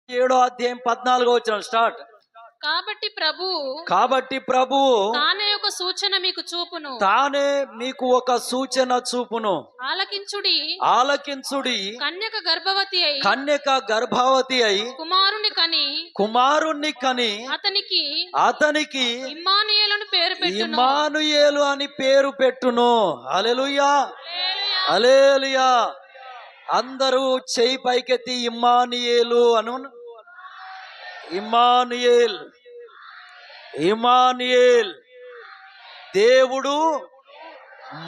7:14 start. కాబట్టి ప్రభువు తానే మీకు ఒక సూచన చూపును. ఆలకించుడి. కన్యక గర్భవతి అయి కుమారుణ్ణి కని అతనికి ఇమ్మానుయేలు అని పేరు పెట్టును. హల్లెలూయా, హల్లెలూయా. అందరూ చేయి పైకెత్తి ఇమ్మానుయేలు అను. ఇమ్మానుయేల్, ఇమ్మానుయేల్, దేవుడు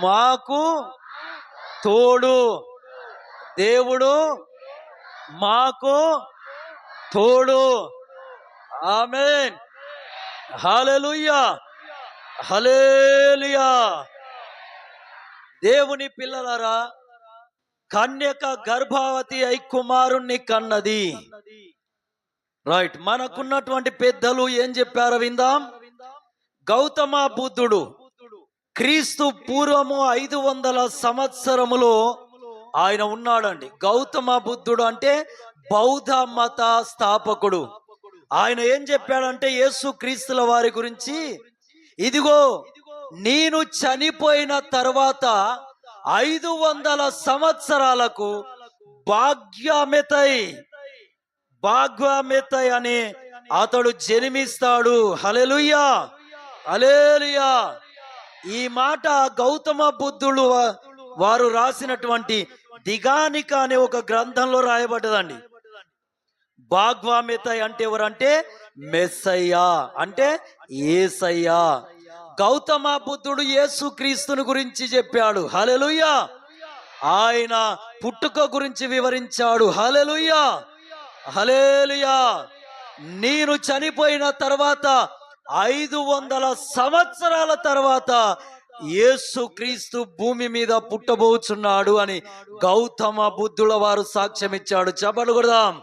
మాకు తోడు. దేవుడు మాకు తోడు. ఆమేన్. హల్లెలూయా, హల్లెలూయా. దేవుని పిల్లలారా, కన్యక గర్భవతి అయి కుమారుణ్ణి కన్నది. రైట్. మనకున్నటువంటి పెద్దలు ఏం చెప్పారో విందాం. గౌతమ బుద్ధుడు క్రీస్తు పూర్వము 500 సంవత్సరములో ఆయన ఉన్నాడండి. గౌతమ బుద్ధుడు అంటే బౌద్ధ మత స్థాపకుడు. ఆయన ఏం చెప్పాడంటే యేసు క్రీస్తుల వారి గురించి, ఇదిగో నేను చనిపోయిన తర్వాత 500 సంవత్సరాలకు భాగ్యమెతై అని అతడు జన్మిస్తాడు. హల్లెలూయా, హల్లెలూయా. ఈ మాట గౌతమ బుద్ధుడు వారు రాసినటువంటి దిగానిక అనే ఒక గ్రంథంలో రాయబడ్డదండి. భాగ్యమెతై అంటే ఎవరంటే మెస్సయ్యా, అంటే యేసయ్యా. గౌతమ బుద్ధుడు యేసు క్రీస్తుని గురించి చెప్పాడు. హల్లెలూయా. ఆయన పుట్టుక గురించి వివరించాడు. హల్లెలూయా, హల్లెలూయా. నేను చనిపోయిన తర్వాత 500 సంవత్సరాల తర్వాత యేసు క్రీస్తు భూమి మీద పుట్టబోచున్నాడు అని గౌతమ బుద్ధుల వారు సాక్ష్యం ఇచ్చాడు. చప్పట్లు కొడదాం.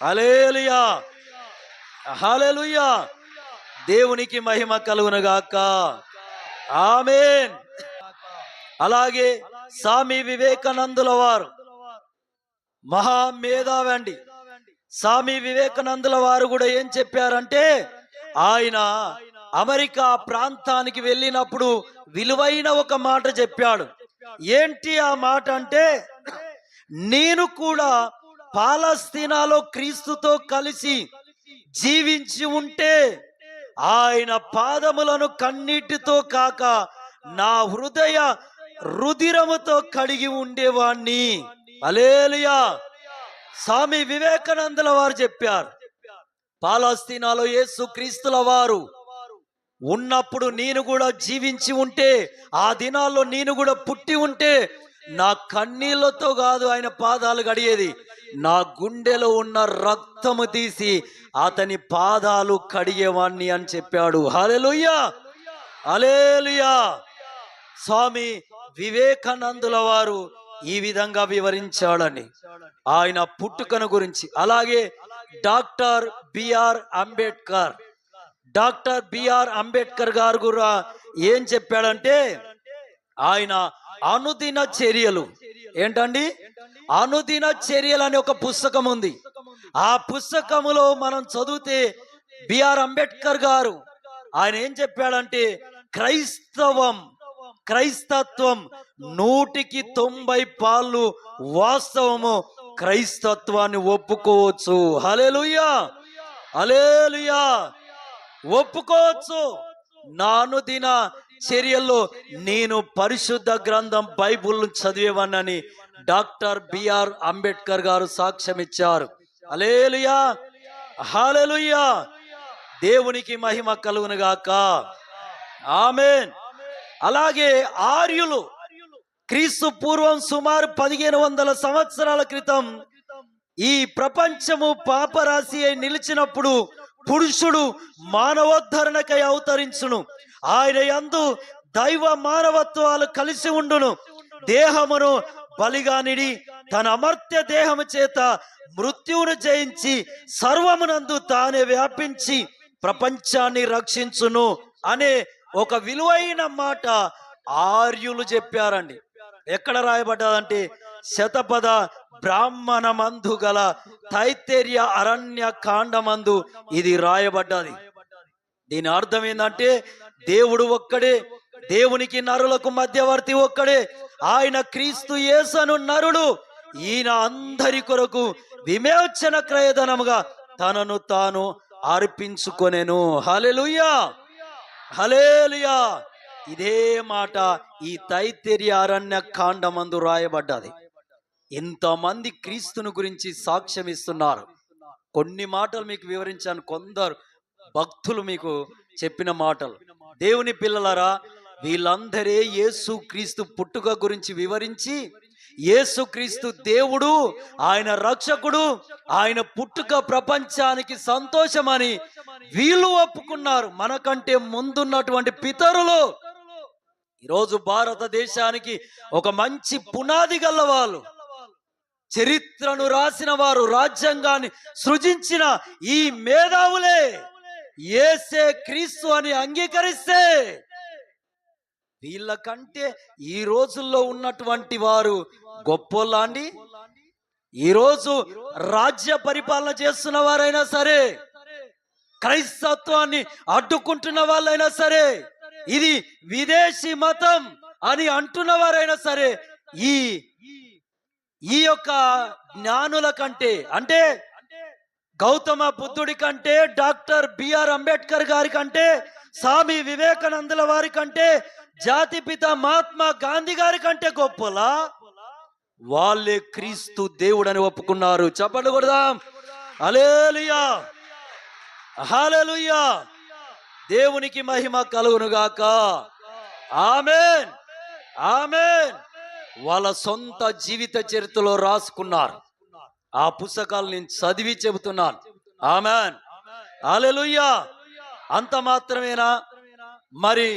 హల్లెలూయా, హల్లెలూయా. దేవునికి మహిమ కలుగునుగాక. ఆమేన్. అలాగే స్వామి వివేకానందుల వారు మహామేధావి అండి. స్వామి వివేకానందుల వారు కూడా ఏం చెప్పారంటే, ఆయన అమెరికా ప్రాంతానికి వెళ్ళినప్పుడు విలువైన ఒక మాట చెప్పాడు. ఏంటి ఆ మాట అంటే, నేను కూడా పాలస్తీనాలో క్రీస్తుతో కలిసి జీవించి ఉంటే ఆయన పాదములను కన్నీటితో కాక నా హృదయ రుధిరముతో కడిగి ఉండేవాణ్ణి. హల్లెలూయా. స్వామి వివేకానందుల వారు చెప్పారు, పాలస్తీనాలో యేసు క్రీస్తుల వారు ఉన్నప్పుడు నేను కూడా జీవించి ఉంటే, ఆ దినాల్లో నేను కూడా పుట్టి ఉంటే నా కన్నీళ్లతో కాదు ఆయన పాదాలు కడిగేది, నా గుండెలో ఉన్న రక్తము తీసి అతని పాదాలు కడిగేవాణ్ణి అని చెప్పాడు. హల్లెలూయా, హల్లెలూయా. స్వామి వివేకానందుల వారు ఈ విధంగా వివరించాడని ఆయన పుట్టుకను గురించి. అలాగే డాక్టర్ బిఆర్ అంబేద్కర్ గారు కూడా ఏం చెప్పాడంటే, ఆయన అనుదిన చర్యలు ఏంటండి, అనుదిన చర్యలు అనే ఒక పుస్తకం ఉంది. ఆ పుస్తకములో మనం చదివితే బిఆర్ అంబేద్కర్ గారు ఆయన ఏం చెప్పాడంటే, క్రైస్తత్వం 100% పాళ్ళు వాస్తవము, క్రైస్తత్వాన్ని ఒప్పుకోవచ్చు. హల్లెలూయా, హల్లెలూయా. ఒప్పుకోవచ్చు. నా అనుదిన చర్యల్లో నేను పరిశుద్ధ గ్రంథం బైబిల్ చదివేవానని డాక్టర్ బిఆర్ అంబేద్కర్ గారు సాక్ష్యం ఇచ్చారు. హల్లెలూయా, హల్లెలూయా. దేవునికి మహిమ కలుగునుగాక. ఆమేన్. అలాగే ఆర్యులు క్రీస్తు పూర్వం సుమారు 1500 సంవత్సరాల క్రితం ఈ ప్రపంచము పాపరాశి అయి నిలిచినప్పుడు పురుషుడు మానవోద్ధరణకై అవతరించును. ఆయన యందు దైవ మానవత్వాలు కలిసి ఉండును. దేహమును బలిగానిడి తన అమర్త్య దేహము చేత మృత్యువును జయించి సర్వమునందు తానే వ్యాపించి ప్రపంచాన్ని రక్షించును అనే ఒక విలువైన మాట ఆర్యులు చెప్పారండి. ఎక్కడ రాయబడ్డదంటే శతపథ బ్రాహ్మణమందు గల తైత్తెర్య అరణ్య కాండమందు ఇది రాయబడ్డది. దీని అర్థం ఏంటంటే దేవుడు ఒక్కడే, దేవునికి నరులకు మధ్యవర్తి ఒక్కడే, ఆయన క్రీస్తు యేసును నరుడు. ఈయన అందరి కొరకు విమోచన క్రయధనముగా తనను తాను అర్పించుకొనెను. హల్లెలూయా, హల్లెలూయా. ఇదే మాట ఈ తైత్తెర్య అరణ్య కాండమందు రాయబడ్డది. ఇంతమంది క్రీస్తుని గురించి సాక్ష్యం ఇస్తున్నారు. కొన్ని మాటలు మీకు వివరించాను, కొందరు భక్తులు మీకు చెప్పిన మాటలు. దేవుని పిల్లలారా, వీళ్ళందరే యేసు క్రీస్తు పుట్టుక గురించి వివరించి, యేసుక్రీస్తు దేవుడు, ఆయన రక్షకుడు, ఆయన పుట్టుక ప్రపంచానికి సంతోషమని వీళ్ళు ఒప్పుకున్నారు. మనకంటే ముందున్నటువంటి పితరులు ఈరోజు భారతదేశానికి ఒక మంచి పునాది గల్లవాళ్ళు, చరిత్రను రాసిన వారు, రాజ్యాంగాన్ని సృజించిన ఈ మేధావులే యేసే క్రీస్తు అని అంగీకరిస్తే, వీళ్ళకంటే ఈ రోజుల్లో ఉన్నటువంటి వారు గొప్పోళ్ళ అండి? ఈరోజు రాజ్య పరిపాలన చేస్తున్న వారైనా సరే, క్రైస్తత్వాన్ని అడ్డుకుంటున్న వాళ్ళైనా సరే, ఇది విదేశీ మతం అని అంటున్న వారైనా సరే, ఈ యొక్క జ్ఞానుల కంటే, అంటే గౌతమ బుద్ధుడి కంటే, డాక్టర్ బిఆర్ అంబేద్కర్ గారి కంటే, స్వామి వివేకానందుల వారి కంటే, జాతిపిత మహాత్మా గాంధీ గారి కంటే గొప్పలా వాళ్ళే క్రీస్తు దేవుడని ఒప్పుకున్నారు. చెప్పండి కొడదాం, హల్లెలూయా, హల్లెలూయా. దేవునికి మహిమ కలుగును గాక. ఆమేన్, ఆమేన్. వాళ్ళ సొంత జీవిత చరిత్రలో రాసుకున్నారు. ఆ పుస్తకాలు నేను చదివి చెబుతున్నాను. ఆమేన్, హల్లెలూయా. అంత మాత్రమేనా? మరి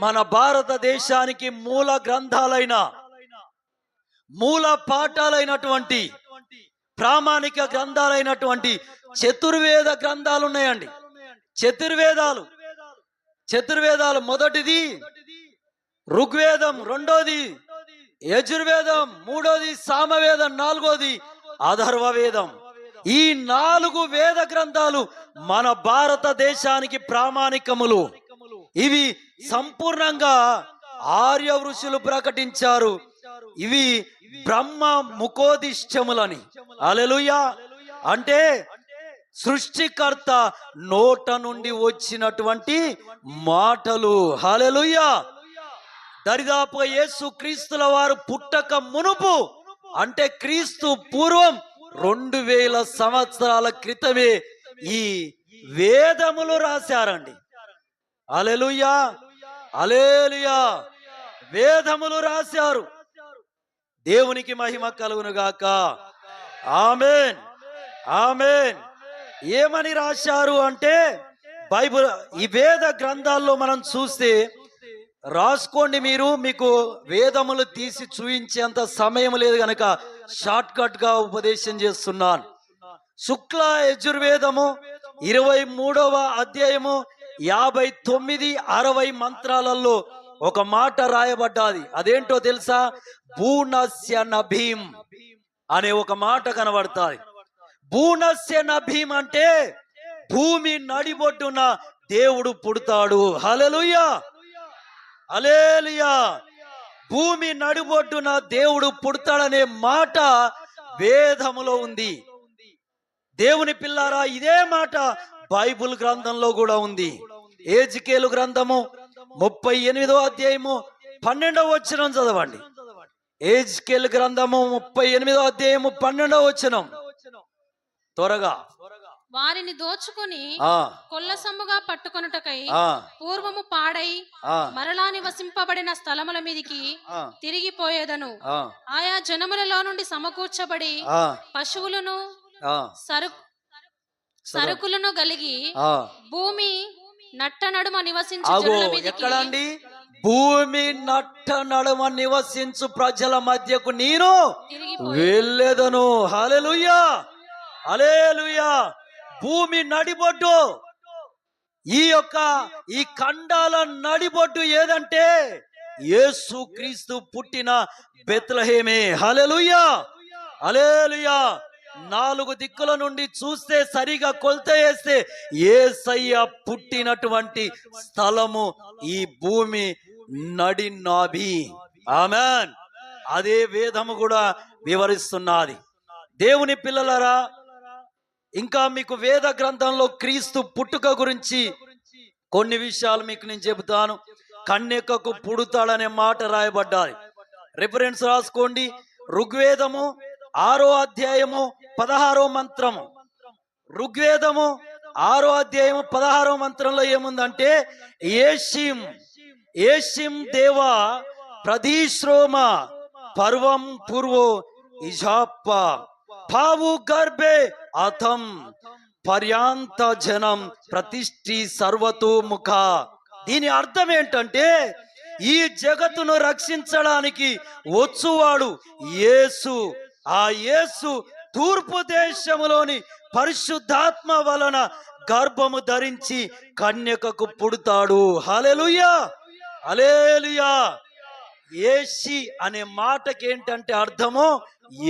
మన భారతదేశానికి మూల గ్రంథాలైన, మూల పాఠాలైనటువంటి, ప్రామాణిక గ్రంథాలైనటువంటి చతుర్వేద గ్రంథాలు ఉన్నాయండి. చతుర్వేదాలు మొదటిది ఋగ్వేదం, రెండోది యజుర్వేదం, మూడోది సామవేదం, నాలుగోది అథర్వ వేదం. ఈ 4 వేద గ్రంథాలు మన భారతదేశానికి ప్రామాణికములు. ఇవి సంపూర్ణంగా ఆర్య ఋషులు ప్రకటించారు. ఇవి బ్రహ్మ ముఖోదిష్టములని. హల్లెలూయా. అంటే సృష్టికర్త నోట నుండి వచ్చినటువంటి మాటలు. హల్లెలూయా. దరిదాపు యేసు క్రీస్తుల వారు పుట్టక మునుపు, అంటే క్రీస్తు పూర్వం 2000 సంవత్సరాల క్రితమే ఈ వేదములు రాశారండి. హల్లెలూయా, హల్లెలూయా. వేదములు రాశారు. దేవునికి మహిమ కలుగును గాక. ఆమేన్, ఆమేన్. ఏమని రాశారు అంటే, బైబిల్ ఈ వేద గ్రంథాల్లో మనం చూస్తే, రాసుకోండి మీరు, మీకు వేదములు తీసి చూయించేంత సమయం లేదు గనక షార్ట్ కట్ గా ఉపదేశం చేస్తున్నాను. శుక్ల యజుర్వేదము 23వ అధ్యాయము 59-60 మంత్రాలలో ఒక మాట రాయబడ్డాది. అదేంటో తెలుసా? భూనస్య నభీం అనే ఒక మాట కనబడతాది. భూనస్య నభీం అంటే భూమి నడిబొడ్డున దేవుడు పుడతాడు. హల్లెలూయా, హల్లెలూయా. భూమి నడిబొడ్డున దేవుడు పుడతాడనే మాట వేదములో ఉంది. దేవుని పిల్లారా, ఇదే మాట బైబిల్ గ్రంథంలో కూడా ఉంది. ఎజెకియేలు గ్రంథము 38వ అధ్యాయము 12వ వచనం చదవండి. ఎజెకియేలు గ్రంథము 38వ అధ్యాయము 12వ వచనం. త్వరగా. వారిని దోచుకుని కొల్లసమ్ముగా పట్టుకొనుటకై పూర్వము పాడై మరలా నివసింపబడిన స్థలముల మీదికి తిరిగిపోయేదను. ఆయా జనములలో నుండి సమకూర్చబడి పశువులను సరుకులను కలిగి భూమి నట్ట నడుమ నివసించు జనుల మీదికి. ఎక్కడండి? భూమి నట్ట నడుమ నివసించు ప్రజల మధ్యకు నేను వెళ్ళేదను. హల్లెలూయా, హల్లెలూయా. భూమి నడిబొడ్డు, ఈ ఖండాల నడిబొడ్డు ఏదంటే యేసు క్రీస్తు పుట్టిన బెత్లెహేమే. హల్లెలూయా, హల్లెలూయా. 4 దిక్కుల నుండి చూస్తే సరిగా కొలత వేస్తే యేసయ్య పుట్టినటువంటి స్థలము ఈ భూమి నడి నాభి. ఆమేన్. అదే వేదము కూడా వివరిస్తున్నది. దేవుని పిల్లలారా, ఇంకా మీకు వేద గ్రంథంలో క్రీస్తు పుట్టుక గురించి కొన్ని విషయాలు మీకు నేను చెబుతాను. కన్యకకు పుడతాడనే మాట రాయబడ్డాది. రిఫరెన్స్ రాసుకోండి. ఋగ్వేదము 6వ అధ్యాయము 16వ మంత్రము. ఋగ్వేదము 6వ అధ్యాయము 16వ మంత్రంలో ఏముందంటే, ఏషిం దేవా ప్రధిశ్రోమ పర్వం పూర్వో ఇజాప్ప పావు గర్భే అథం పర్యాంత జనం ప్రతిష్ఠి సర్వతోముఖ. దీని అర్థం ఏంటంటే, ఈ జగత్తును రక్షించడానికి వచ్చువాడు యేసు. ఆ యేసు తూర్పు దేశములోని పరిశుద్ధాత్మ వలన గర్భము ధరించి కన్యకకు పుడతాడు. హల్లెలూయా, హల్లెలూయా. యేసి అనే మాటకి ఏంటంటే అర్థము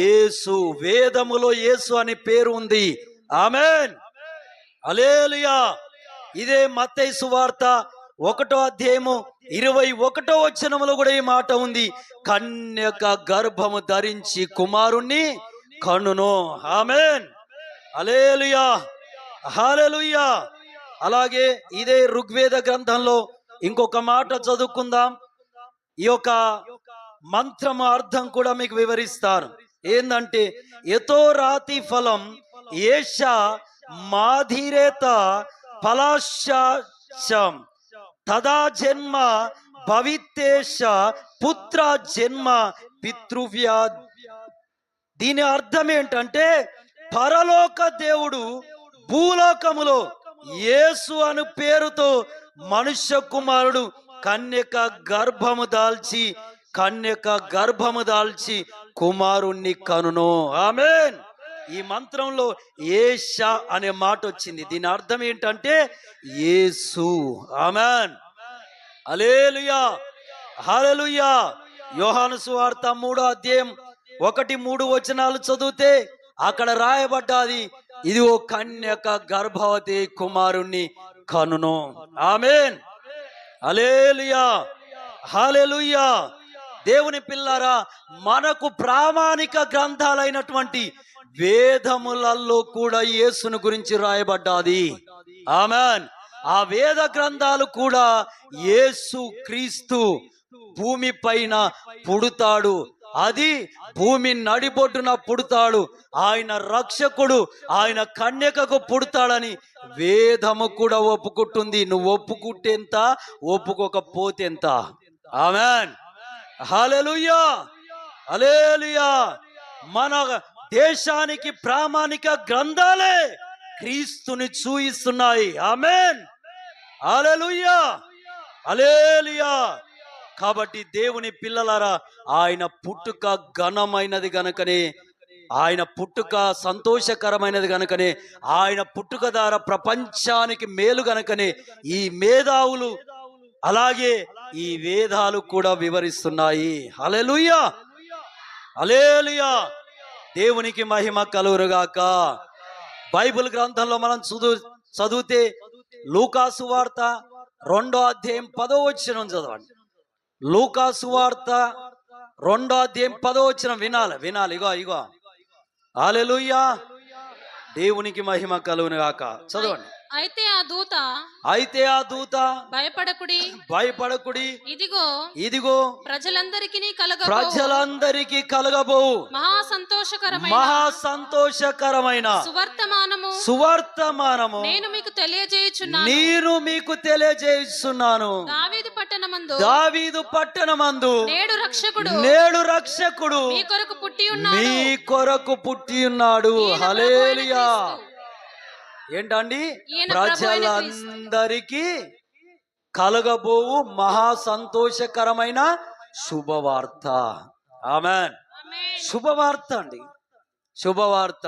యేసు. వేదములో యేసు అనే పేరు ఉంది. ఆమేన్, హల్లెలూయా. ఇదే మత్తయి సువార్త 1వ అధ్యాయము 21వ వచనములో కూడా ఈ మాట ఉంది. కన్యక గర్భము ధరించి కుమారుణ్ణి కనును. ఆమేన్, హల్లెలూయా, హల్లెలూయా. అలాగే ఇదే ఋగ్వేద గ్రంథంలో ఇంకొక మాట చదువుకుందాం. ఈ యొక్క మంత్రము అర్థం కూడా మీకు వివరిస్తాను. ఏందంటే, యతో రాతి ఫలం ఏష మాధిరేత ఫలాశం తదా జన్మ భవితేష పుత్ర జన్మ పితృవ్యా. దీని అర్థం ఏంటంటే, పరలోక దేవుడు భూలోకములో యేసు అను పేరుతో మనుష్య కుమారుడు కన్యక గర్భము దాల్చి కుమారుణ్ణి కనును. ఆమేన్. ఈ మంత్రంలో ఏష అనే మాట వచ్చింది. దీని అర్థం ఏంటంటే యేసు. ఆమేన్, హల్లెలూయా, హల్లెలూయా. యోహాను సువార్త 3వ అధ్యాయం 1-3 వచనాలు చదివితే అక్కడ రాయబడ్డాది, ఇది ఓ కన్యక గర్భవతి కుమారుణ్ణి కనును. ఆమేన్, హల్లెలూయా, హల్లెలూయా. దేవుని పిల్లారా, మనకు ప్రామాణిక గ్రంథాలైనటువంటి వేదములలో కూడా యేసును గురించి రాయబడ్డాది. ఆమేన్. ఆ వేద గ్రంథాలు కూడా యేసు క్రీస్తు భూమి పైన పుడతాడు, అది భూమి నడిబొడ్డున పుడతాడు, ఆయన రక్షకుడు, ఆయన కన్యకకు పుడతాడని వేదము కూడా ఒప్పుకుంటుంది. నువ్వు ఒప్పుకుంటేంత, ఒప్పుకోకపోతేంత. ఆమేన్, హల్లెలూయా, హల్లెలూయా. మన దేశానికి ప్రామాణిక గ్రంథాలే క్రీస్తుని చూయిస్తున్నాయి. ఆమేన్, హల్లెలూయా, హల్లెలూయా. కాబట్టి దేవుని పిల్లలారా, ఆయన పుట్టుక ఘనమైనది గనుకనే, ఆయన పుట్టుక సంతోషకరమైనది గనుకనే, ఆయన పుట్టుక ద్వారా ప్రపంచానికి మేలు గనుకనే ఈ మేధావులు అలాగే ఈ వేదాలు కూడా వివరిస్తున్నాయి. హల్లెలూయా, హల్లెలూయా. దేవునికి మహిమ కలుగునుగాక. బైబిల్ గ్రంథంలో మనం చదివితే లూకా సువార్త 2వ అధ్యాయం 10వ వచనం చదవండి. లూకా సువార్త 2వ అధ్యాయం 10వ వచనం వినాలి. ఇగో హల్లెలూయా, దేవునికి మహిమ కలుగునుగాక. చదవండి. అయితే ఆ దూత భయపడకుడి, ఇదిగో ప్రజలందరికీ కలగబో మహా సంతోషకరమైన సువర్తమానము నేను మీకు తెలియజేయుచున్నాను. దావీదు పట్టణమందు నేడు రక్షకుడు మీ కొరకు పుట్టి ఉన్నాడు. హల్లెలూయా. ఏంటండి? ప్రజలందరికీ కలగబోవు మహా సంతోషకరమైన శుభవార్త. ఆమేన్, శుభవార్త అండి, శుభవార్త.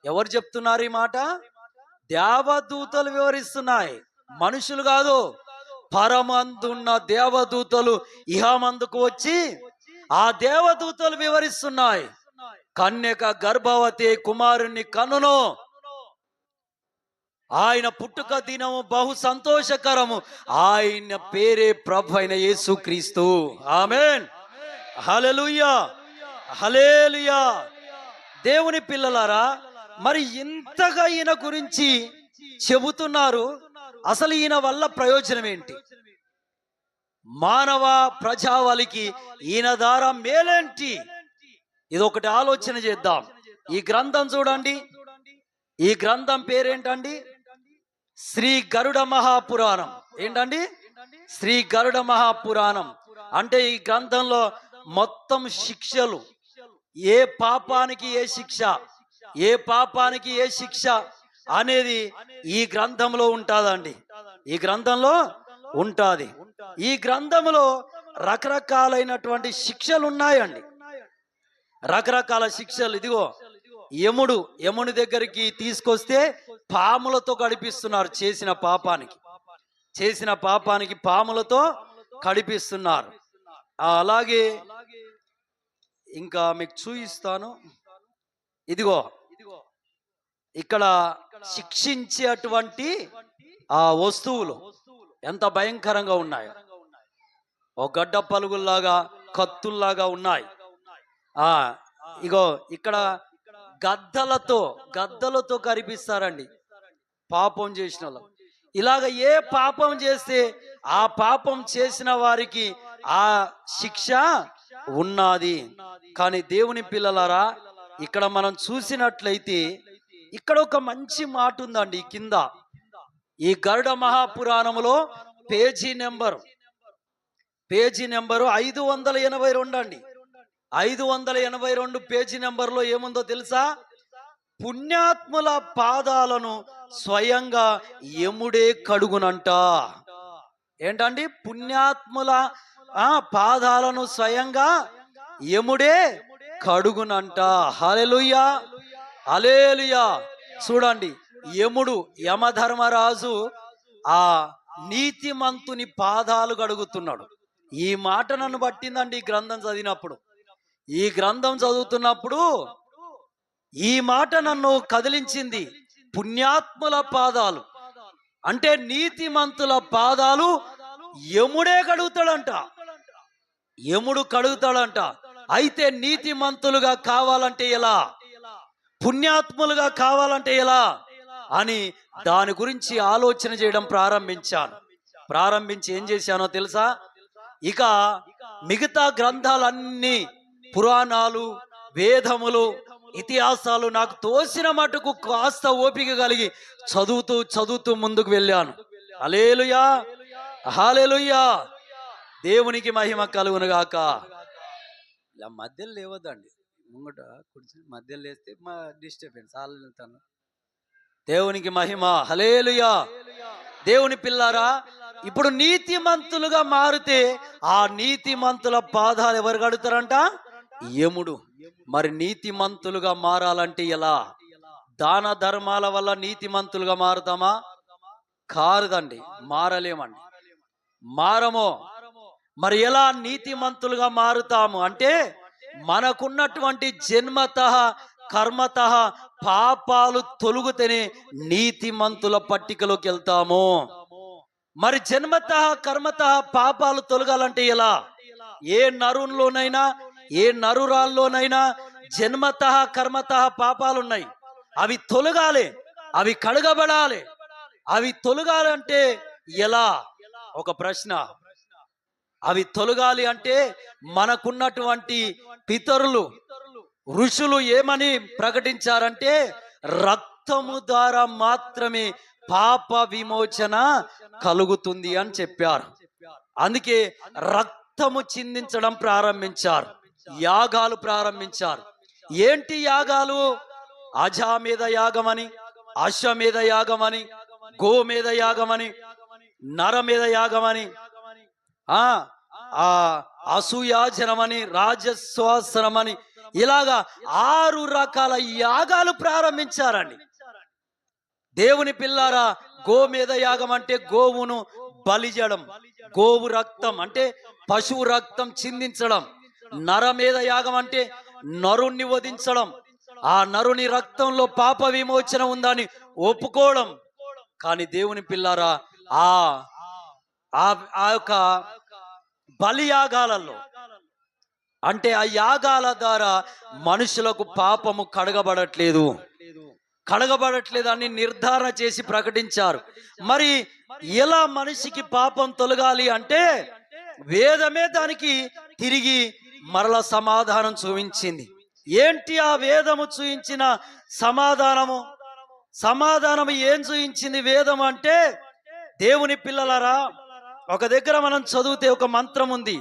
ఎవరు చెప్తున్నారు ఈ మాట? దేవదూతలు వివరిస్తున్నాయి, మనుషులు కాదు. పరమందున్న దేవదూతలు ఇహమందుకు వచ్చి ఆ దేవదూతలు వివరిస్తున్నాయి. కన్యక గర్భవతి కుమారుణ్ణి కనును. ఆయన పుట్టుక దినము బహు సంతోషకరము. ఆయన పేరే ప్రభు అయిన యేసుక్రీస్తు. ఆమేన్. హల్లెలూయా, హల్లెలూయా. దేవుని పిల్లలారా, మరి ఇంతగా ఈయన గురించి చెబుతున్నారు. అసలు ఈయన వల్ల ప్రయోజనం ఏంటి? మానవ ప్రజావళికి ఈయన ద్వారా మేలేంటి? ఇది ఒకటి ఆలోచన చేద్దాం. ఈ గ్రంథం చూడండి. ఈ గ్రంథం పేరేంటండి? శ్రీ గరుడ మహాపురాణం. ఏంటండి? శ్రీ గరుడ మహాపురాణం. అంటే ఈ గ్రంథంలో మొత్తం శిక్షలు, ఏ పాపానికి ఏ శిక్ష, ఏ పాపానికి ఏ శిక్ష అనేది ఈ గ్రంథంలో ఉంటుందండి. ఈ గ్రంథంలో ఉంటుంది. ఈ గ్రంథంలో రకరకాలైనటువంటి శిక్షలు ఉన్నాయండి. రకరకాల శిక్షలు. ఇదిగో యముని దగ్గరికి తీసుకొస్తే పాములతో కడిపిస్తున్నారు. చేసిన పాపానికి పాములతో కడిపిస్తున్నారు. అలాగే ఇంకా మీకు చూపిస్తాను. ఇదిగో ఇక్కడ శిక్షించేటువంటి ఆ వస్తువులు ఎంత భయంకరంగా ఉన్నాయో. ఓ గడ్డ పలుగుల్లాగా, కత్తుల్లాగా ఉన్నాయి. ఇగో ఇక్కడ గద్దలతో కరిపిస్తారండి పాపం చేసిన వాళ్ళు. ఇలాగ ఏ పాపం చేస్తే ఆ పాపం చేసిన వారికి ఆ శిక్ష ఉన్నది. కానీ దేవుని పిల్లలారా, ఇక్కడ మనం చూసినట్లయితే ఇక్కడ ఒక మంచి మాట ఉందండి. కింద ఈ గరుడ మహాపురాణములో పేజీ నెంబరు 582 అండి. 582 పేజీ నెంబర్లో ఏముందో తెలుసా? పుణ్యాత్ముల పాదాలను స్వయంగా యముడే కడుగునంట. ఏంటండి? పుణ్యాత్ముల పాదాలను స్వయంగా యముడే కడుగునంట. హల్లెలూయా, హల్లెలూయా. చూడండి, యమధర్మరాజు ఆ నీతిమంతుని పాదాలు కడుగుతున్నాడు. ఈ మాట నన్ను పట్టిందండి. ఈ గ్రంథం చదివినప్పుడు, ఈ గ్రంథం చదువుతున్నప్పుడు ఈ మాట నన్ను కదిలించింది. పుణ్యాత్ముల పాదాలు అంటే నీతిమంతుల పాదాలు యముడే కడుగుతాడంట. యముడు కడుగుతాడంట. అయితే నీతిమంతులుగా కావాలంటే ఎలా? పుణ్యాత్ములుగా కావాలంటే ఎలా అని దాని గురించి ఆలోచన చేయడం ప్రారంభించి ఏం చేశానో తెలుసా? ఇక మిగతా గ్రంథాలన్నీ, పురాణాలు, వేదములు, ఇతిహాసాలు నాకు తోసిన మటుకు కాస్త ఓపిక కలిగి చదువుతూ ముందుకు వెళ్ళాను. హల్లెలూయా, హల్లెలూయా. దేవునికి మహిమ కలుగునుగాక. ఇలా మధ్యలో లేవద్దండి. ముంగట కొంచెం మధ్యలో లేస్తే మా డిస్టర్బెన్స్ వెళ్తాను. దేవునికి మహిమ. హల్లెలూయా. దేవుని పిల్లారా, ఇప్పుడు నీతిమంతులుగా మారితే ఆ నీతిమంతుల పాదాలు ఎవరు కడుగుతారంట? యముడు. మరి నీతిమంతులుగా మారాలంటే ఎలా? దాన ధర్మాల వల్ల నీతిమంతులుగా మారుతామా? కారుదండి, మారలేమండి, మారమో. మరి ఎలా నీతిమంతులుగా మారుతాము అంటే, మనకున్నటువంటి జన్మతః కర్మతః పాపాలు తొలుగుతేనే నీతిమంతుల పట్టికలోకి వెళ్తాము. మరి జన్మతః కర్మతః పాపాలు తొలగాలంటే ఎలా? ఏ నరుల్లోనైనా, ఏ నరురాల్లోనైనా జన్మతః కర్మతః పాపాలున్నాయి. అవి తొలగాలి, అవి కడగబడాలి. అవి తొలగాలంటే ఎలా? ఒక ప్రశ్న. అవి తొలగాలి అంటే మనకున్నటువంటి పితరులు, ఋషులు ఏమని ప్రకటించారంటే, రక్తము ద్వారా మాత్రమే పాప విమోచన కలుగుతుంది అని చెప్పారు. అందుకే రక్తము చిందించడం ప్రారంభించారు, యాగాలు ప్రారంభించారు. ఏంటి యాగాలు? అజామేధ యాగమని, అశ్వమేధ యాగమని, గోమేధ యాగమని, నరమేధ యాగమని, అసూయాజనమని, రాజస్వాసనమని, ఇలాగా 6 రకాల యాగాలు ప్రారంభించారండి. దేవుని పిల్లారా, గోమేధ యాగం అంటే గోవును బలి చేయడం, గోవు రక్తం అంటే పశువు రక్తం చిందించడం. నరమేధ యాగం అంటే నరుణ్ణి వధించడం, ఆ నరుని రక్తంలో పాప విమోచన ఉందని ఒప్పుకోవడం. కానీ దేవుని పిల్లారా, ఆ ఆ యొక్క బలియాగాలలో, అంటే ఆ యాగాల ద్వారా మనుషులకు పాపము కడగబడట్లేదు అని నిర్ధారణ చేసి ప్రకటించారు. మరి ఎలా మనిషికి పాపం తొలగాలి అంటే వేదమే దానికి తిరిగి మరల సమాధానం చూపించింది. ఏంటి ఆ వేదము చూపించిన సమాధానము ఏం చూపించింది వేదం అంటే? దేవుని పిల్లలరా, ఒక దగ్గర మనం చదివితే ఒక మంత్రం ఉంది,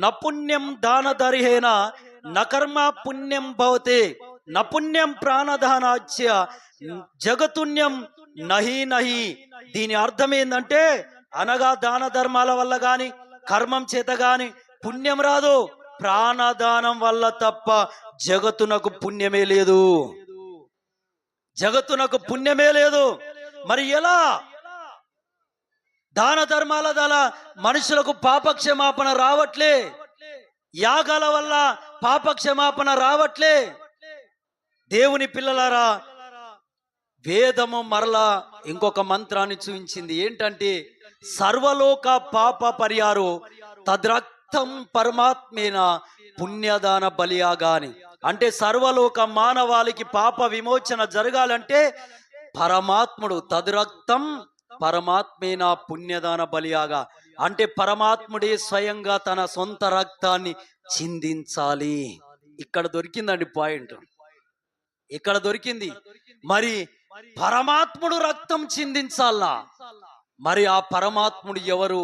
నపుణ్యం దాన దరిహేన నకర్మ పుణ్యం భవతే నపుణ్యం ప్రాణదానాచ్య జగతుణ్యం నహి నహి. దీని అర్థం ఏంటంటే, అనగా దాన ధర్మాల వల్ల గాని కర్మం చేత గాని పుణ్యం రాదు, ప్రాణదానం వల్ల తప్ప జగతునకు పుణ్యమే లేదు, జగతునకు పుణ్యమే లేదు. మరి ఎలా? దాన ధర్మాల ద్వారా మనుషులకు పాపక్షమాపణ రావట్లే, యాగాల వల్ల పాపక్షమాపణ రావట్లే. దేవుని పిల్లలారా, వేదము మరలా ఇంకొక మంత్రాన్ని చూపించింది. ఏంటంటే, సర్వలోక పాప పరిహారో తద్రక్తం పరమాత్మేన పుణ్యదాన బలియాగాని. అంటే సర్వలోక మానవాళికి పాప విమోచన జరగాలంటే పరమాత్ముడు తద్రక్తం పరమాత్మేన పుణ్యదాన బలియాగా, అంటే పరమాత్ముడే స్వయంగా తన సొంత రక్తాన్ని చిందించాలి. ఇక్కడ దొరికిందండి పాయింట్, ఇక్కడ దొరికింది. మరి పరమాత్ముడు రక్తం చిందించాలా, మరి ఆ పరమాత్ముడు ఎవరు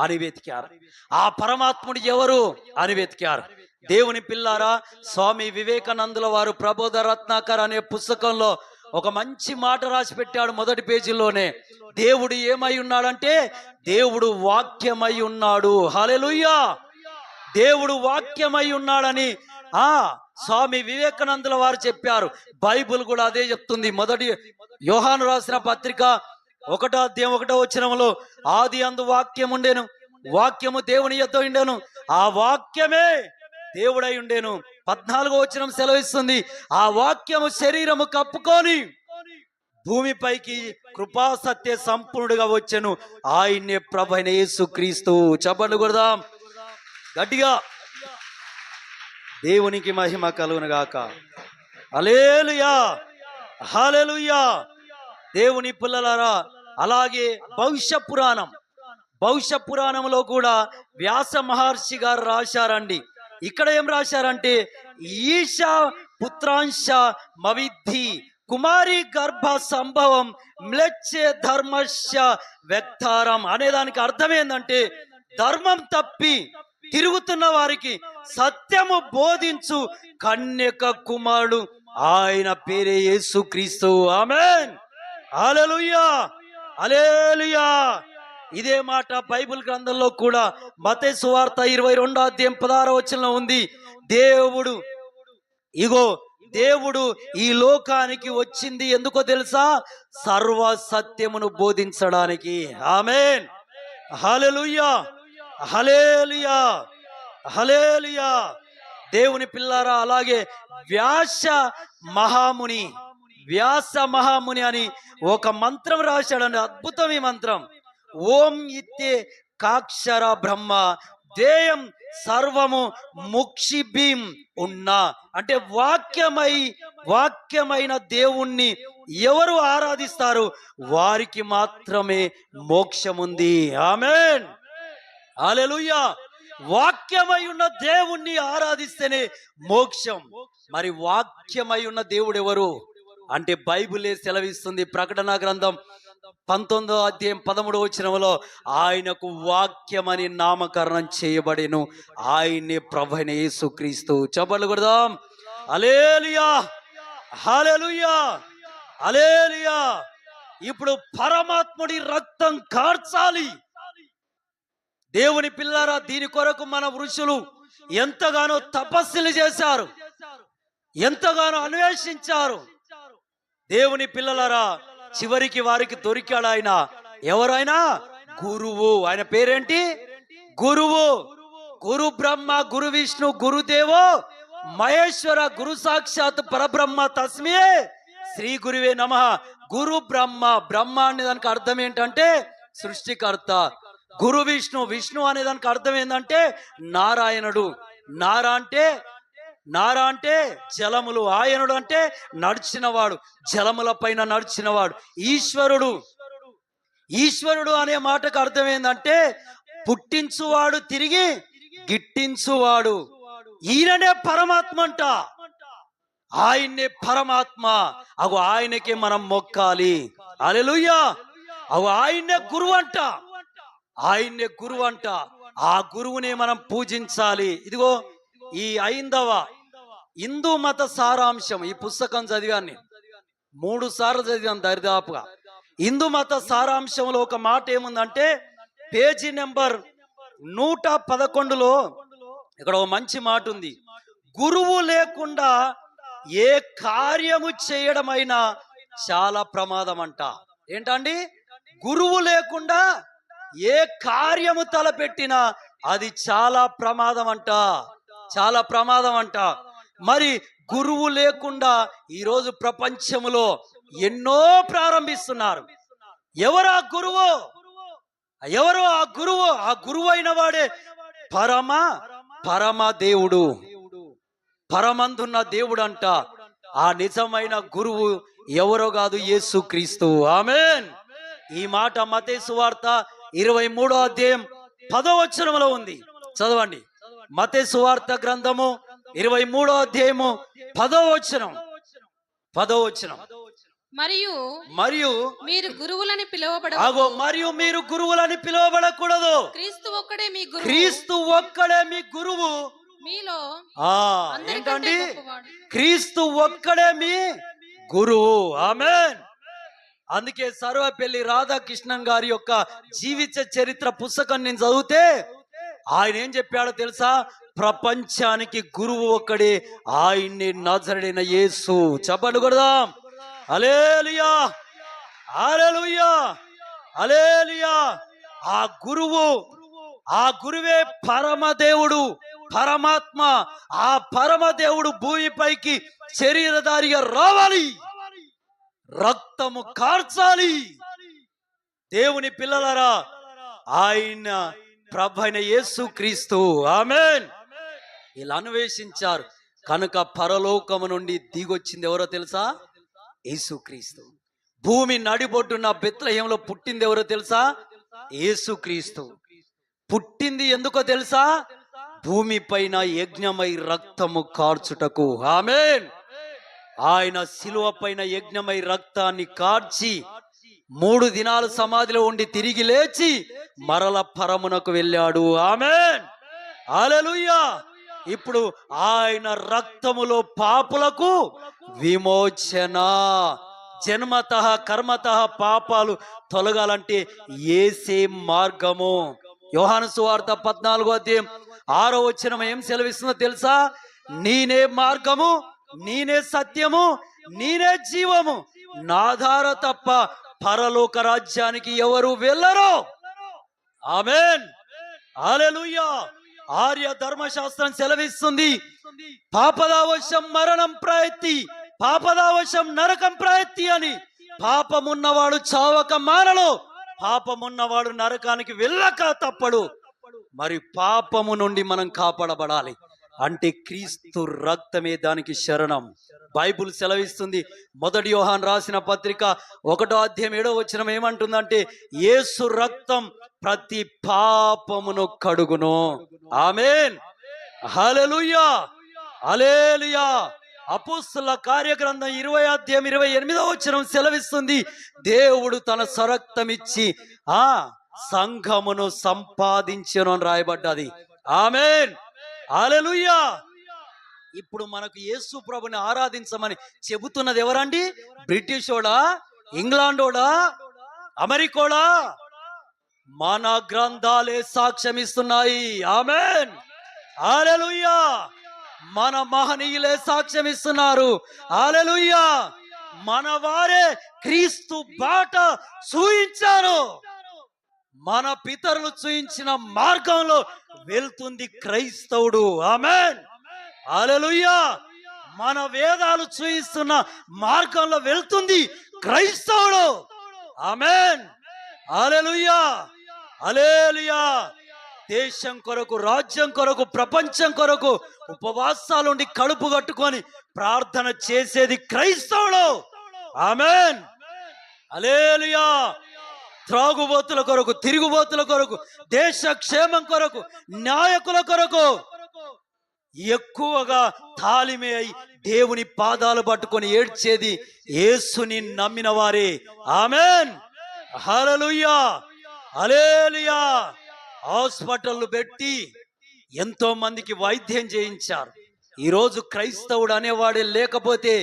అని వెతికారు. ఆ పరమాత్ముడు ఎవరు అని వెతికారు. దేవుని పిల్లారా, స్వామి వివేకానందుల వారు ప్రబోధ రత్నాకర్ అనే పుస్తకంలో ఒక మంచి మాట రాసి పెట్టాడు. మొదటి పేజీలోనే దేవుడు ఏమై ఉన్నాడంటే, దేవుడు వాక్యమై ఉన్నాడు. హల్లెలూయా! దేవుడు వాక్యమై ఉన్నాడని స్వామి వివేకానందుల వారు చెప్పారు. బైబిల్ కూడా అదే చెప్తుంది. మొదటి యోహాను రాసిన పత్రిక 1వ అధ్యాయం 1వ వచనంలో, ఆది అందు వాక్యం ఉండెను, వాక్యము దేవుని యొద్ద ఉండెను, ఆ వాక్యమే దేవుడై ఉండెను. 14వ వచనం సెలవిస్తుంది, ఆ వాక్యము శరీరము కప్పుకొని భూమిపైకి కృపా సత్య సంపూర్ణుడుగా వచ్చెను, ఆయన్నే ప్రభువైన యేసుక్రీస్తు. చప్పట్లు కొడదాం గట్టిగా. దేవునికి మహిమ కలుగును గాక. హల్లెలూయా, హల్లెలూయా. దేవుని పిల్లలారా, అలాగే భవిష్య పురాణంలో కూడా వ్యాస మహర్షి గారు రాశారండి. ఇక్కడ ఏం రాశారంటే, ఈశా పుత్రాంశ మవిద్ధి కుమారి గర్భ సంభవం మ్లెచ్చే ధర్మస్య వ్యక్తారం అనేదానికి అర్థం ఏంటంటే, ధర్మం తప్పి తిరుగుతున్న వారికి సత్యము బోధించు కన్యక కుమారుడు, ఆయన పేరే యేసుక్రీస్తు. ఆమేన్, హల్లెలూయా, హల్లెలూయా. ఇదే మాట బైబిల్ గ్రంథంలో కూడా మత్తయి సువార్త 22వ అధ్యాయం 16వ వచనంలో ఉంది. దేవుడు ఈ లోకానికి వచ్చింది ఎందుకో తెలుసా? సర్వ సత్యమును బోధించడానికి. ఆమేన్, హల్లెలూయా, హల్లెలూయా, హల్లెలూయా. దేవుని పిల్లారా, అలాగే వ్యాస మహాముని అని ఒక మంత్రం రాశాడండి. అద్భుతం ఈ మంత్రం. ఓం ఇత్తే కాక్షర బ్రహ్మ దేయం సర్వము ముక్షిభీం ఉన్నా, అంటే వాక్యమైన దేవుణ్ణి ఎవరు ఆరాధిస్తారు వారికి మాత్రమే మోక్షముంది. ఆమేన్, హల్లెలూయా. వాక్యమై ఉన్న దేవుణ్ణి ఆరాధిస్తేనే మోక్షం. మరి వాక్యమై ఉన్న దేవుడు ఎవరు అంటే బైబిలే సెలవిస్తుంది. ప్రకటన గ్రంథం 19వ అధ్యాయం 13వ వచనంలో, ఆయనకు వాక్యమని నామకరణం చేయబడెను, ఆయనే ప్రభువైన యేసుక్రీస్తు. చప్పట్లు కొడదాం. హల్లెలూయా, హల్లెలూయా, హల్లెలూయా. ఇప్పుడు పరమాత్ముడి రక్తం కార్చాలి. దేవుని పిల్లారా, దీని కొరకు మన ఋషులు ఎంతగానో తపస్సులు చేశారు, ఎంతగానో అన్వేషించారు. దేవుని పిల్లలారా, చివరికి వారికి దొరికాడు ఆయన. ఎవరైనా గురువు. ఆయన పేరేంటి? గురువు. గురు బ్రహ్మ, గురు విష్ణు, గురుదేవో మహేశ్వర గురు సాక్షాత్ పరబ్రహ్మ తస్మే శ్రీ గురువే నమః. గురు బ్రహ్మ, బ్రహ్మ అనే దానికి అర్థం ఏంటంటే సృష్టికర్త. గురు విష్ణు, విష్ణు అనే దానికి అర్థం ఏంటంటే నారాయణుడు. నారా అంటే జలములు, ఆయనుడు అంటే నడిచినవాడు, జలముల పైన నడిచినవాడు. ఈశ్వరుడు అనే మాటకు అర్థం ఏంటంటే పుట్టించువాడు, తిరిగి గిట్టించువాడు. ఈయననే పరమాత్మ అంట, ఆయన్నే పరమాత్మ. అగు ఆయనకే మనం మొక్కాలి. హల్లెలూయా. అగు ఆయన్నే గురువు అంట. ఆ గురువునే మనం పూజించాలి. ఇదిగో ఈ 5వ హిందూ మత సారాంశం, ఈ పుస్తకం చదివాను, 3 సార్లు చదివాను దరిదాపుగా. హిందూ మత సారాంశంలో ఒక మాట ఏముందంటే పేజీ నెంబర్ 111లో ఇక్కడ ఒక మంచి మాట ఉంది. గురువు లేకుండా ఏ కార్యము చేయడమైనా చాలా ప్రమాదం అంట. ఏంటండి? గురువు లేకుండా ఏ కార్యము తలపెట్టినా అది చాలా ప్రమాదం అంట. మరి గురువు లేకుండా ఈరోజు ప్రపంచంలో ఎన్నో ప్రారంభిస్తున్నారు. ఎవరు ఆ గురువు? ఆ గురువు అయిన వాడే పరమ దేవుడు, పరమందున్న దేవుడు అంట. ఆ నిజమైన గురువు ఎవరో కాదు, యేసుక్రీస్తు. ఆమేన్. ఈ మాట మత్తయి సువార్త 23వ అధ్యాయం 10వ వచనంలో ఉంది. చదవండి. మత్తయి సువార్త గ్రంథము 23వ అధ్యాయము 10వ వచనం. మరియు మీరు గురువులని పిలువబడకూడదు. క్రీస్తు ఒక్కడే మీ గురువు. మీలో ఏంటండి? క్రీస్తు ఒక్కడే మీ గురువు. ఆమేన్. అందుకే సర్వపల్లి రాధాకృష్ణన్ గారి యొక్క జీవిత చరిత్ర పుస్తకం నేను చదివితే ఆయన ఏం చెప్పాడో తెలుసా? ప్రపంచానికి గురువు ఒక్కడే, ఆయన్ని నజరేయుడైన యేసు. చెప్పండి కొడదాం. హల్లెలూయా, హల్లెలూయా, హల్లెలూయా. ఆ గురువే పరమదేవుడు, పరమాత్మ. ఆ పరమదేవుడు భూమిపైకి శరీరధారిగా రావాలి, రక్తము కార్చాలి. దేవుని పిల్లలారా, ఆయన ప్రభైన యేసుక్రీస్తు. ఆమేన్. ఇలా అన్వేషించారు కనుక పరలోకము నుండి దిగొచ్చింది ఎవరో తెలుసా? యేసుక్రీస్తు. భూమి నడిబొడ్డున బెత్లెహేంలో పుట్టింది ఎవరో తెలుసా? యేసుక్రీస్తు. పుట్టింది ఎందుకో తెలుసా? భూమి పైన యజ్ఞమై రక్తము కార్చుటకు. ఆమేన్. ఆయన శిలువ పైన యజ్ఞమై రక్తాన్ని కార్చి 3 దినాలు సమాధిలో ఉండి తిరిగి లేచి మరల పరమునకు వెళ్ళాడు. ఆమేన్, హల్లెలూయా. ఇప్పుడు ఆయన రక్తములో పాపులకు విమోచన. జన్మతః కర్మతః పాపాలు తొలగాలంటే యేసే మార్గము. యోహాను సువార్త 14వ అధ్యాయం 6వ వచనం ఏం సెలవిస్తుందో తెలుసా? నేనే మార్గము, నేనే సత్యము, నేనే జీవము, నా ద్వారా తప్ప పరలోక రాజ్యానికి ఎవరు వెళ్ళరు. ఆమేన్, హల్లెలూయా. ఆర్య ధర్మశాస్త్రం సెలవిస్తుంది, పాపదావశం మరణం ప్రయత్తి, పాపదావశం నరకం ప్రయత్తి అని. పాపమున్నవాడు చావక మానడు, పాపమున్నవాడు నరకానికి వెళ్ళక తప్పడు. మరి పాపము నుండి మనం కాపాడబడాలి అంటే క్రీస్తు రక్తమే దానికి శరణం. బైబుల్ సెలవిస్తుంది, 1 యోహాను రాసిన పత్రిక 1వ అధ్యాయం 7వ వచనం ఏమంటుందంటే, యేసు రక్తం ప్రతి పాపమును కడుగును. ఆమేన్, హల్లెలూయా, హల్లెలూయా. అపోస్తలుల కార్యగ్రంథం 20వ అధ్యాయం 28వ వచనం సెలవిస్తుంది, దేవుడు తన స్వరక్తమిచ్చి సంఘమును సంపాదించెను అని రాయబడ్డది. ఆమేన్, హల్లెలూయా. ఇప్పుడు మనకు యేసు ప్రభుని ఆరాధించమని చెబుతున్నది ఎవరండి? బ్రిటిషోడా, ఇంగ్లాండోడా, అమెరికోడా? మన గ్రంథాలే సాక్ష్యం ఇస్తున్నాయి. ఆమేన్, హల్లెలూయా. మన మహనీయులే సాక్ష్యం ఇస్తున్నారు. హల్లెలూయా. మన వారే క్రీస్తు బాట చూయించారు. మన పితరులు చూయించిన మార్గంలో వెళ్తుంది క్రైస్తవుడు. ఆమేన్, హల్లెలూయా. మన వేదాలు చూయిస్తున్న మార్గంలో వెళ్తుంది క్రైస్తవుడు. ఆమేన్. హల్లెలూయా. హల్లెలూయా. దేశం కొరకు, రాజ్యం కొరకు, ప్రపంచం కొరకు ఉపవాసాలుండి కడుపు కట్టుకొని ప్రార్థన చేసేది క్రైస్తవుడు. ఆమేన్. హల్లెలూయా. త్రాగుబోతుల కొరకు, తిరుగుబోతుల కొరకు, దేశ క్షేమం కొరకు, నాయకుల కొరకు ఎక్కువగా తాళిమే అయి దేవుని పాదాలు పట్టుకొని ఏడ్చేది యేసుని నమ్మిన వారే. ఆమేన్. హల్లెలూయా. హల్లెలూయా. హాస్పిటల్ పెట్టి ఎంతో మందికి వైద్యం చేయించారు. ఈరోజు క్రైస్తవుడు అనేవాడే లేకపోతే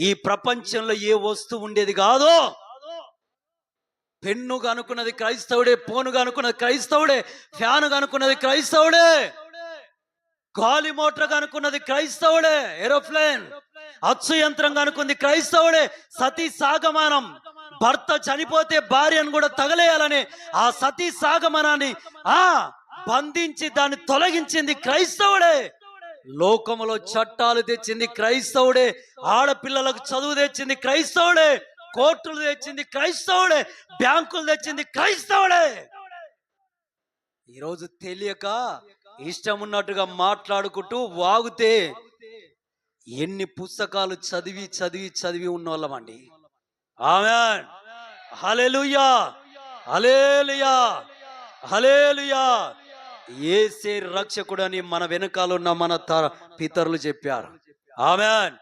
ఈ ప్రపంచంలో ఏ వస్తువు ఉండేది కాదు. పెన్ను కనుక్కున్నది క్రైస్తవుడే, ఫోను కనుక్కున్నది క్రైస్తవుడే, ఫ్యాన్ కనుక్కున్నది క్రైస్తవుడే, గాలి మోటార్ కనుక్కున్నది క్రైస్తవుడే, ఏరోప్లేన్ అచ్చు యంత్రం కనుక్కుంది క్రైస్తవుడే, సతీ సాగమానం భర్త చనిపోతే భార్యను కూడా తగలేయాలని ఆ సతీ సాగమనాన్ని బంధించి దాన్ని తొలగించింది క్రైస్తవుడే. లోకములో చట్టాలు తెచ్చింది క్రైస్తవుడే, ఆడపిల్లలకు చదువు తెచ్చింది క్రైస్తవుడే, కోర్టులు తెచ్చింది క్రైస్తవుడే, బ్యాంకులు తెచ్చింది క్రైస్తవుడే. ఈరోజు తెలియక ఇష్టం ఉన్నట్టుగా మాట్లాడుకుంటూ వాగుతే ఎన్ని పుస్తకాలు చదివి చదివి చదివి ఉన్నోళ్ళమండి. ఆమేన్. హల్లెలూయా. హల్లెలూయా. హల్లెలూయా. యేసే రక్షకుడని మన వెనకాలన్న మన పితరులు చెప్పారు. ఆమేన్.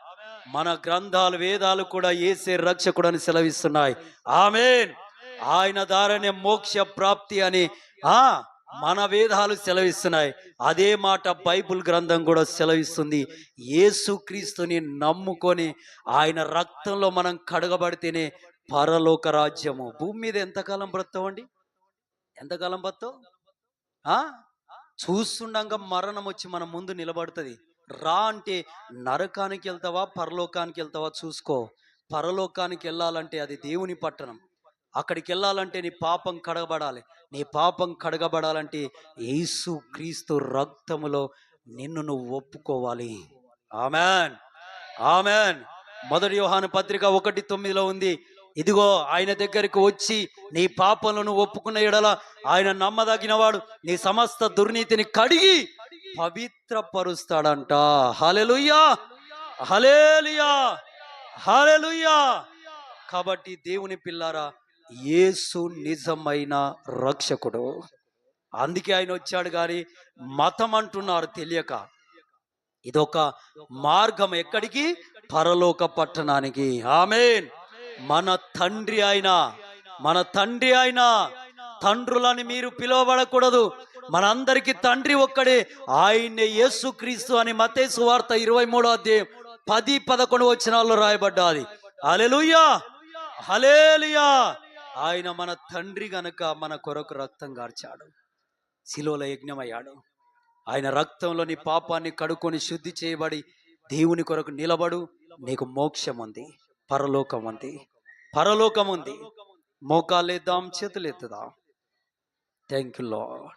మన గ్రంథాలు, వేదాలు కూడా యేసే రక్షకుడని సెలవిస్తున్నాయి. ఆమేన్. ఆయన ద్వారానే మోక్ష ప్రాప్తి అని మన వేదాలు సెలవిస్తున్నాయి. అదే మాట బైబిల్ గ్రంథం కూడా సెలవిస్తుంది. యేసుక్రీస్తుని నమ్ముకొని ఆయన రక్తంలో మనం కడగబడితేనే పరలోక రాజ్యము. భూమి మీద ఎంతకాలం బ్రతావండి? ఎంతకాలం బ్రతావు? చూస్తుండగా మరణం వచ్చి మన ముందు నిలబడుతుంది. రా అంటే నరకానికి వెళ్తావా, పరలోకానికి వెళ్తావా చూసుకో. పరలోకానికి వెళ్ళాలంటే అది దేవుని పట్టణం. అక్కడికి వెళ్ళాలంటే నీ పాపం కడగబడాలి. నీ పాపం కడగబడాలంటే యేసు క్రీస్తు రక్తములో నిన్ను నువ్వు ఒప్పుకోవాలి. ఆమేన్. ఆమేన్. 1 యోహాను పత్రిక 1:9 ఉంది, ఇదిగో ఆయన దగ్గరికి వచ్చి నీ పాపలను ఒప్పుకున్న ఎడల ఆయన నమ్మదగినవాడు, నీ సమస్త దుర్నీతిని కడిగి పవిత్రపరుస్తాడంట. హల్లెలూయా. హల్లెలూయా. హల్లెలూయా. కాబట్టి దేవుని పిల్లారా, యేసు నిజమైన రక్షకుడు. అందుకే ఆయన వచ్చాడు. కానీ మతం అంటున్నారు తెలియక. ఇదొక మార్గం ఎక్కడికి? పరలోక పట్టణానికి. ఆమేన్. మన తండ్రి ఆయన తండ్రులని మీరు పిలువబడకూడదు. మనందరికీ తండ్రి ఒక్కడే, ఆయన్నే యేసుక్రీస్తు అని మత్తయి సువార్త 23:10-11 వచనాల్లో రాయబడ్డాది. హల్లెలూయా. హల్లెలూయా. ఆయన మన తండ్రి గనక మన కొరకు రక్తం గార్చాడు, శిలువలో యజ్ఞమయ్యాడు. ఆయన రక్తంలో నీ పాపాన్ని కడుక్కొని శుద్ధి చేయబడి దేవుని కొరకు నిలబడు. నీకు మోక్షం ఉంది, పరలోకం ఉంది. పరలోకం ఉంది. మోకాలేద్దాం, చేతులెత్తుదాం. Thank you lord.